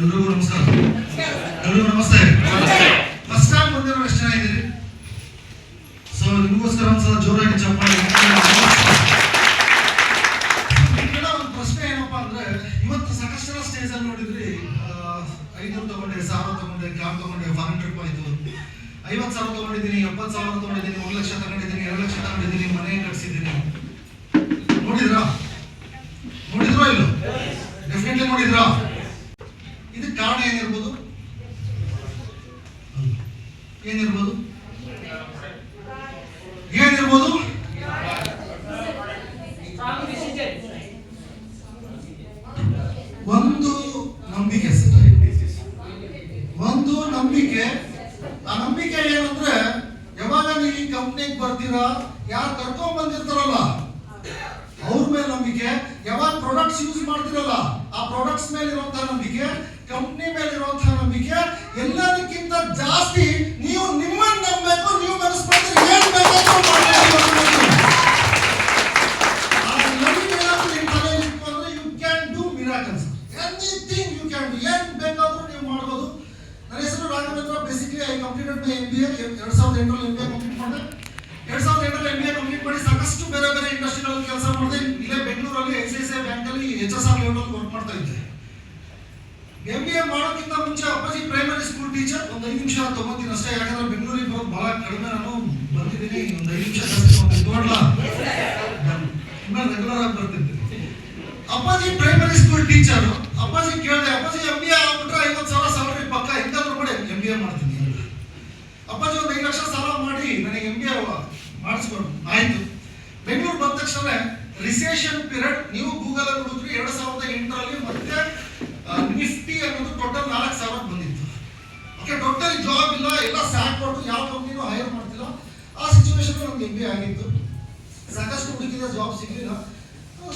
ಎಲ್ರಿಗೂ ನಮಸ್ಕಾರ. ಎಲ್ರಿಗೂ ನಮಸ್ತೆ. ಫಸ್ಟ್ ಟೈಮ್ ಬಂದಿರೋ ಎಷ್ಟು ಜನ ಇದ್ದೀರಿ? ಸೊ ನಿಮಗೋಸ್ಕರ ಒಂದ್ಸಲ ಜೋರಾಗಿ ಚಪ್ಪಾಳೆ. ಒಂದು ಪ್ರಶ್ನೆ ಏನಪ್ಪಾ ಅಂದ್ರೆ, ಇವತ್ತು ಸಾಕಷ್ಟು ಜನ ಸ್ಟೇಜ್ ಅಲ್ಲಿ ನೋಡಿದ್ರಿ, 500 ತಗೊಂಡೆ, 1000 ತಗೊಂಡೆ, ಕಾರ್ ತಗೊಂಡೆ, ಫಾರಿನ್ ಟ್ರಿಪ್ ಆಯ್ತು, 50,000 ತಗೊಂಡಿದ್ದೀನಿ, 70,000 ತಗೊಂಡಿದ್ದೀನಿ, 1 ಲಕ್ಷ ತಗೊಂಡಿದ್ದೀನಿ, 2 ಲಕ್ಷ ತಗೊಂಡಿದ್ದೀನಿ, ಮನೆ ಕಟ್ಸಿದ್ದೀನಿ. ನೋಡಿದ್ರಾ ಇಲ್ಲೋ? ಡೆಫಿನೆಟ್ಲಿ ನೋಡಿದ್ರಾ? ಇದಕ್ಕೆ ಕಾರಣ ಏನಿರ್ಬೋದು? ಒಂದು ನಂಬಿಕೆ. ಆ ನಂಬಿಕೆ ಏನಂದ್ರೆ, ಯಾವಾಗ ನೀವು ಈ ಕಂಪ್ನಿಗೆ ಬರ್ತೀರಾ, ಯಾರು ಕರ್ಕೊಂಡ್ ಬಂದಿರ್ತಾರಲ್ಲ ಅವ್ರ ಮೇಲೆ ನಂಬಿಕೆ, ಯಾವಾಗ ಪ್ರಾಡಕ್ಟ್ಸ್ ಯೂಸ್ ಮಾಡ್ತಿರಲ್ಲ ಆ ಪ್ರಾಡಕ್ಟ್ಸ್ ಮೇಲೆ ಇರುವಂತಹ ನಂಬಿಕೆ, ಕಂಪ್ನಿ ಮೇಲೆ ಇರುವಂತಹ ನಂಬಿಕೆ, ಎಲ್ಲದಕ್ಕಿಂತ ಜಾಸ್ತಿ ನೀವು ನಿಮ್ಮನ್ನ ನಂಬಬೇಕು. ನೀವು ಮನಸ್ಪಡ್ತೀರಿ ಏನ್ ಬೇಕಾದ್ರೂ you can do miracles. Anything you can do. ಏನ್ ಬೇಕಾದ್ರೂ ನೀವು ಮಾಡಬಹುದು. ನನ್ನ ಹೆಸರು Raghavendra. Basically I completed my MBA 2008 MBA complete ಮಾಡಿದೆ. 2008 MBA ಕಂಪ್ಲೀಟ್ ಮಾಡಿ ಸಾಕಷ್ಟು ಬೇರೆ ಬೇರೆ ಇಂಡಸ್ಟ್ರಿಗಳಲ್ಲಿ ಕೆಲಸ ಮಾಡಿದೆ. ಇಲ್ಲೇ ಬೆಂಗಳೂರಲ್ಲಿ ICICI ಬ್ಯಾಂಕ್ ಅಲ್ಲಿ HSR ಲೆವೆಲ್ ವರ್ಕ್ ಮಾಡ್ತಾ ಇದ್ದೆ. MBA ಮಾಡೋಕ್ಕಿಂತ ಮುಂಚೆ ಅಪ್ಪಾಜಿ ಪ್ರೈಮರಿ ಸ್ಕೂಲ್ ಟೀಚರ್. ಒಂದು 5 ನಿಮಿಷ ತಗೋತೀನಿ ಅಷ್ಟೇ, ಯಾಕಂದ್ರೆ ಬೆಂಗಳೂರಿಗೆ ಬರೋದು ಬಹಳ ಕಡಿಮೆ. ನಾನು ಬಂದಿದ್ದೀನಿ, ಒಂದು 5 ನಿಮಿಷ ನೋಡ್ಲಾ, ಇನ್ಮೇಲೆ ರೆಗ್ಯುಲರ್ ಆಗಿ ಬರ್ತಿದ್ದೆ. ಅಪ್ಪಾಜಿ ಪ್ರೈಮರಿ ಸ್ಕೂಲ್ ಟೀಚರ್. ಅಪ್ಪಾಜಿ ಕೇಳಿದೆ, ಅಪ್ಪಾಜಿ MBA ಆಗ್ಬಿಟ್ರೆ 50,000 ಸ್ಯಾಲರಿ ಪಕ್ಕ, ಹೆಂಗಾದ್ರೂ ಮಾಡಿ MBA ಮಾಡ್ತೀನಿ ಅಂತ. ಅಪ್ಪಾಜಿ ಒಂದು 5 ಲಕ್ಷ ಸಾಲ ಮಾಡಿ ನನಗೆ MBA ಮಾಡಿಸ್ಕೊಂಡು ಆಯ್ತು. ಬೆಂಗಳೂರು ಬಂದ ತಕ್ಷಣ ರಿಸೆಷನ್ ಪೀರಿಯಡ್. ನೀವು ಗೂಗಲ್ ಅಲ್ಲಿ ಹುಡುಕ್ರಿ, 2008ರಲ್ಲಿ ಮತ್ತೆ ನಿಫ್ಟಿ ಅನ್ನೋದು ಟೋಟಲ್ 4,000 ಬಂದಿತ್ತು. ಓಕೆ, ಟೋಟಲ್ ಜಾಬ್ ಇಲ್ಲ, ಎಲ್ಲ ಸ್ಯಾಕ್ ಕೊಟ್ಟು ಯಾವ ಕಂಪ್ನಿನೂ ಹೈರ್ ಮಾಡ್ತಿಲ್ಲ. ಆ ಸಿಚುವೇಶನ್ ನಮ್ಗೆ MBA ಆಗಿತ್ತು. ಸಾಕಷ್ಟು ಹುಡುಕಿದ, ಜಾಬ್ ಸಿಗಲಿಲ್ಲ.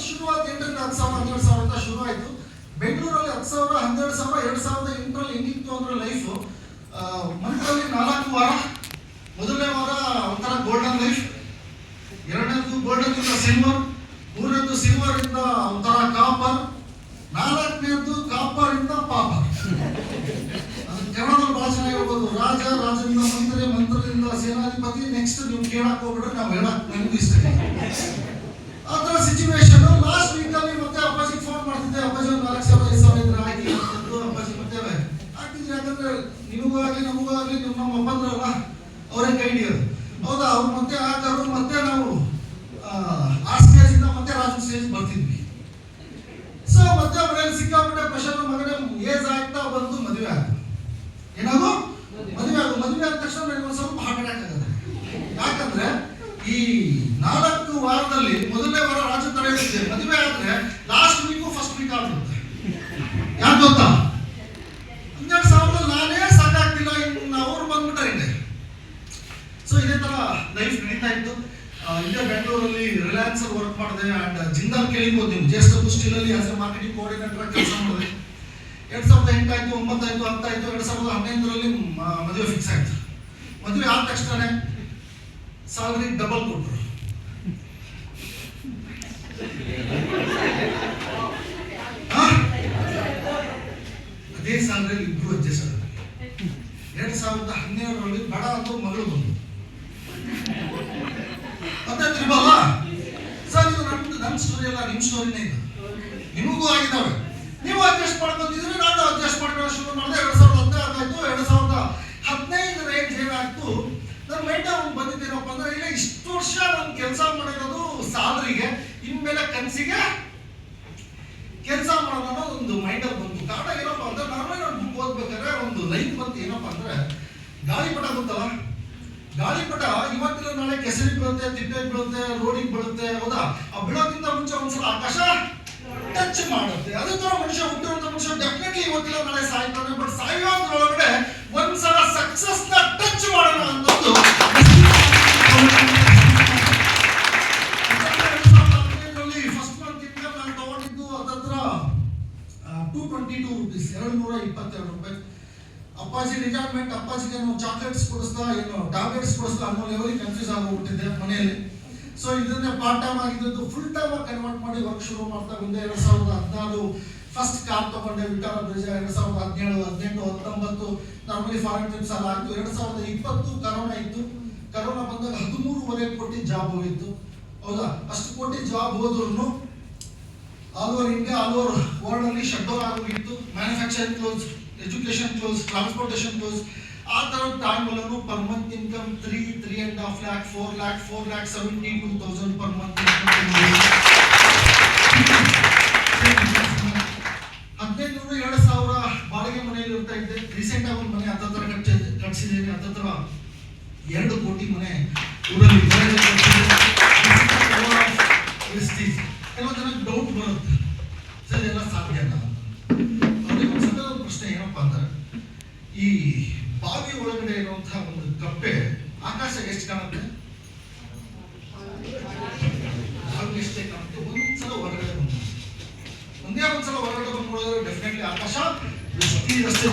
ಶುರುವಾದ 8ರಿಂದ 10,000 12,000 ಅಂತ ಶುರು ಆಯ್ತು. ಬೆಂಗಳೂರಲ್ಲಿ 10,000 12,000 2008ರಲ್ಲಿ ಹೆಂಗಿತ್ತು ಅಂದ್ರೆ ಲೈಫ್, ಮಂತ್ರಲ್ಲಿ 4 ವಾರ. ಮೊದಲನೇ ವಾರ ಒಂಥರ ಗೋಲ್ಡನ್ ಲೈಫ್, ಎರಡನೇದು ಗೋಲ್ಡನ್ ಇಂದ ಸಿಲ್ವರ್, ಮೂರನೇದು ಸಿಲ್ವರ್ ಇಂದ ಒಂಥರ ಕಾಪರ್, 4ನೇದು ಕಾಪರ್ ಇಂದ ಪಾಪರ್. ಅದು ಕನ್ನಡದಲ್ಲಿ ಭಾಳ ಚೆನ್ನಾಗಿರ್ಬೋದು. ರಾಜ, ರಾಜನಿಂದ ಮಂತ್ರಿ, ಮಂತ್ರಿಯಿಂದ ಸೇನಾಧಿಪತಿ. ನೆಕ್ಸ್ಟ್ ನೀವು ಕೇಳಕ್ ಹೋಗ್ಬಿಟ್ರೆ ನಾವು ಹೇಳಕ್ ನನಗೂ ಇಷ್ಟ. ಆ ಥರ ಸಿಚುವೇಶನ್. ಲಾಸ್ಟ್ ವೀಕಲ್ಲಿ ಮತ್ತೆ ಅಪ್ಪಾಜಿಗೆ ಫೋನ್ ಮಾಡ್ತಿದ್ದೆ. ಅಪ್ಪಾಜಿ ಒಂದು 4,000 5,000 ಇದ್ರೆ ಹಾಕಿ ಅಂತಂದು ಅಪ್ಪಾಜಿ ಮತ್ತೆ ಹಾಕಿದ್ರಿ. ಯಾಕಂದ್ರೆ ನಿಮಗೂ ಆಗಲಿ ನಮಗೂ ಆಗಲಿ ನಮ್ಮ ಅಪ್ಪಂದ್ರಲ್ಲ, ಅವರೇ ಕೈ ಹಿಡಿಯೋದು. ಹೌದಾ, ಅವ್ರು ಮತ್ತೆ ಹಾಕೋರು. ಮತ್ತೆ ನಾವು ಆ ಸ್ಟೇಜ್ ಇಂದ ಮತ್ತೆ ರಾಜನ್ ಸ್ಟೇಜ್ ಬರ್ತಿದ್ವಿ. ಸೊ ಮತ್ತೆ ಮನೇಲಿ ಸಿಕ್ಕಾಪಟ್ಟೆ ಪ್ರೆಷರ್. ಮಗನೇ ಏಜ್ ಆಗ್ತಾ ಬಂದು ಮದುವೆ ಆಯ್ತು. ಏನಾದ್ರು ಮದುವೆ ಆದ ತಕ್ಷಣ ನನಗೆ ಒಂದು ಸ್ವಲ್ಪ ಹಾರ್ಟ್ ಅಟ್ಯಾಕ್ ಆಗುತ್ತೆ. ಯಾಕಂದ್ರೆ ಈ 4 ವಾರದಲ್ಲಿ ಮೊದಲನೇ ವಾರ ರಾಜನ್ ತರ ಇರುತ್ತೆ, ಮದುವೆ ಆದ್ರೆ ಲಾಸ್ಟ್ ವೀಕು ಫಸ್ಟ್ ವೀಕ್ ಆಗ್ಬಿಡುತ್ತೆ. ಯಾಕೆ ಗೊತ್ತಾ? 12,000 ನಾನೇ ಸಾಕಾಗ್ತಿಲ್ಲ, ಇನ್ನು ಅವ್ರು ಬಂದ್ಬಿಟ್ಟಾರೆ ಹಿಂದೆ. ಸೊ ಇದೇ ತರ ಲೈಫ್ ನಡೀತಾ ಇತ್ತು. ಇಲ್ಲೇ ಬೆಂಗಳೂರಲ್ಲಿ ರಿಲಯನ್ಸ್ ಅಲ್ಲಿ ವರ್ಕ್ ಮಾಡಿದೆ. ಅಂಡ್ ಜಿಂದಾಲ್ ಕೇಳಿಬೋದು ನೀವು, JSW ಸ್ಟೀಲ್ ಅಲ್ಲಿ ಆಸ್ ಎ ಮಾರ್ಕೆಟಿಂಗ್ ಕೋಆರ್ಡಿನೇಟರ್ ಕೆಲಸ ಮಾಡಿದೆ. 2008 ಆಯ್ತು, 9 ಆಯ್ತು, 10 ಆಯ್ತು. 2011ರಲ್ಲಿ ಮದುವೆ ಫಿಕ್ಸ್ ಆಯ್ತು. ಮದುವೆ ಆದ ತಕ್ಷಣ ಸ್ಯಾಲರಿ ಡಬಲ್ ಕೊಟ್ಟರು. ಅದೇ ಸ್ಯಾಲರಿ ಇಬ್ರು ಅಡ್ಜಸ್ಟ್ ಆದ್ರು. 2012ರಲ್ಲಿ ಬಡ ಅಂತ ಮಗಳು ಬಂದು ಮತ್ತೆ ತ್ರಿಬಲ್. ಸರ್ ಇದು ನನ್ನ ಸ್ಟೋರಿ ಅಲ್ಲ, ನಿಮ್ಮ ಸ್ಟೋರಿನೇ ಇದು. ನಿಮಗೂ ಆಗಿದ್ದಾವೆ. ನೀವು ಅಡ್ಜಸ್ಟ್ ಮಾಡ್ಕೊಂಡಿದ್ರೆ ನಾನು ಅಡ್ಜಸ್ಟ್ ಮಾಡ್ಕೊಂಡು ಶುರು ಮಾಡಿದೆ. 2014 ಆಯ್ತು. 2015 ರೇಂಜ್ ಏನಾಯ್ತು, ನನ್ನ ಮೈಂಡ್ ಬಂದಿದ್ದೇನಪ್ಪ ಅಂದ್ರೆ, ಇಲ್ಲ ಇಷ್ಟು ವರ್ಷ ನಾನು ಕೆಲಸ ಮಾಡಿರೋದು ಸ್ಯಾಲರಿಗೆ, ಇನ್ಮೇಲೆ ಕನಸಿಗೆ ಕೆಲಸ ಮಾಡೋಣ ಅನ್ನೋ ಒಂದು ಮೈಂಡಲ್ಲಿ ಬಂತು. ಕಾರಣ ಏನಪ್ಪ ಅಂದ್ರೆ, ನಾನು ಬುಕ್ ಓದ್ಬೇಕಾದ್ರೆ ಒಂದು ಲೈನ್ ಬಂತು. ಏನಪ್ಪ ಅಂದ್ರೆ, ಗಾಳಿಪಟ ಗೊತ್ತಲ್ಲ, ಗಾಳಿಪಟ ಇವತ್ತಿನ ನಾಳೆ ಕೆಸರಿಗೆ ಬೀಳುತ್ತೆ, ತಿಪ್ಪೆಗೆ ಬೀಳುತ್ತೆ, ರೋಡಿಗೆ ಬೀಳುತ್ತೆ. ಹೌದಾ? ಆ ಬೀಳೋಕ್ಕಿಂತ ಮುಂಚೆ ಒಂದ್ಸಲ ಆಕಾಶ ಟಚ್ ಮಾಡುತ್ತೆ. ಅದೇ ತರ ಮನುಷ್ಯ, ಹುಟ್ಟಿರುವಂತ ಮನುಷ್ಯ ಡೆಫಿನೆಟ್ಲಿ ಇವತ್ತಿನ ನಾಳೆ ಸಾಯ್ತಾನೆ. ಬಟ್ ಸಾಯೋದ್ರೊಳಗಡೆ ಒಂದ್ಸಲ ಸಕ್ಸಸ್ ನ ಟಚ್ ಮಾಡೋಣ ಅನ್ನೋದು. ಫಸ್ಟ್ ಮಂತ್ ಇನ್ಕಮ್ ನಾನು ತಗೊಂಡಿದ್ದು ಅದತ್ರ 222 ರೂಪೀಸ್, 222 ರೂಪಾಯಿ. ಅಪ್ಪಾಜಿ ರಿಟೈರ್ಮೆಂಟ್. ಅಪ್ಪಾಜಿಗೆ ಚಾಕ್ಲೇಟ್ಸ್ ಕೊಡಿಸ್ತಾ, ಏನು ಟ್ಯಾಬ್ಲೆಟ್ಸ್ ಕೊಡಿಸ್ತಾ ಅನ್ನೋ ಲೆವೆಲ್ ಕನ್ಫ್ಯೂಸ್ ಆಗೋಗ್ಬಿಟ್ಟಿದ್ದೆ ಮನೆಯಲ್ಲಿ. ಸೊ ಇದನ್ನೇ ಪಾರ್ಟ್ ಟೈಮ್ ಆಗಿದ್ದು ಫುಲ್ ಟೈಮ್ ಆಗಿ ಕನ್ವರ್ಟ್ ಮಾಡಿ ವರ್ಕ್ ಶುರು ಮಾಡ್ತಾ ಬಂದೆ. 2016 ಫಸ್ಟ್ ಕಾರ್ ತಗೊಂಡೆ Vitara Brezza. 2017, 18, 19 normally foreign trips ಎಲ್ಲ ಆಯ್ತು. 2020 ಕರೋನಾ ಇತ್ತು. ಕರೋನಾ ಬಂದಾಗ 13.5 ಕೋಟಿ ಜಾಬ್ ಹೋಗಿತ್ತು. ಹೌದಾ? ಅಷ್ಟು ಕೋಟಿ ಜಾಬ್ ಹೋದ್ರು all over India, all over world ಅಲ್ಲಿ ಶಟ್ ಡೌನ್ ಆಗೋಗಿತ್ತು. Manufacturing close, education close, transportation close. ಆ ಥರ ಟೈಮ್ ಅಲ್ಲೂ per month income 3.5 lakh, 4 lakh, 4,72,000 per month. 15,000-2,000 ಬಾಡಿಗೆ ಮನೆಯಲ್ಲಿ ಇರ್ತಾ ಇದ್ದೆ. ರೀಸೆಂಟ್ ಆಗಿ ಒಂದು ಮನೆ ಹತ್ತತ್ರ ಕಟ್ಸಿದ್ದೇನೆ. ಹತ್ತತ್ರ 2 ಕೋಟಿ ಮನೆ ಊರಲ್ಲಿ ಕೆಲವು ಜನಕ್ಕೆ ಡೌಟ್ ಬರುತ್ತೆ, ಸರ್ ಎಲ್ಲ ಸಾಧ್ಯನಾ ಅಂತ. ಅವ್ರಿಗೆ ಒಂದು ಪ್ರಶ್ನೆ ಏನಪ್ಪಾ ಅಂದ್ರೆ, ಈ ಬಾವಿ ಒಳಗಡೆ ಇರುವಂತಹ ಒಂದು ಕಪ್ಪೆ ಆಕಾಶ ಎಷ್ಟು ಕಾಣುತ್ತೆ? ಎಷ್ಟೇ ಕಾಣುತ್ತೆ. ಒಂದ್ಸಲ ಹೊರಗಡೆ ಬಂದು ಒಂದೇ ಒಂದ್ಸಲ ಹೊರಗಡೆ ಬಂದು ನೋಡಿದ್ರೆ ಡೆಫಿನೆಟ್ಲಿ ಆಕಾಶ ರಸ್ತೆ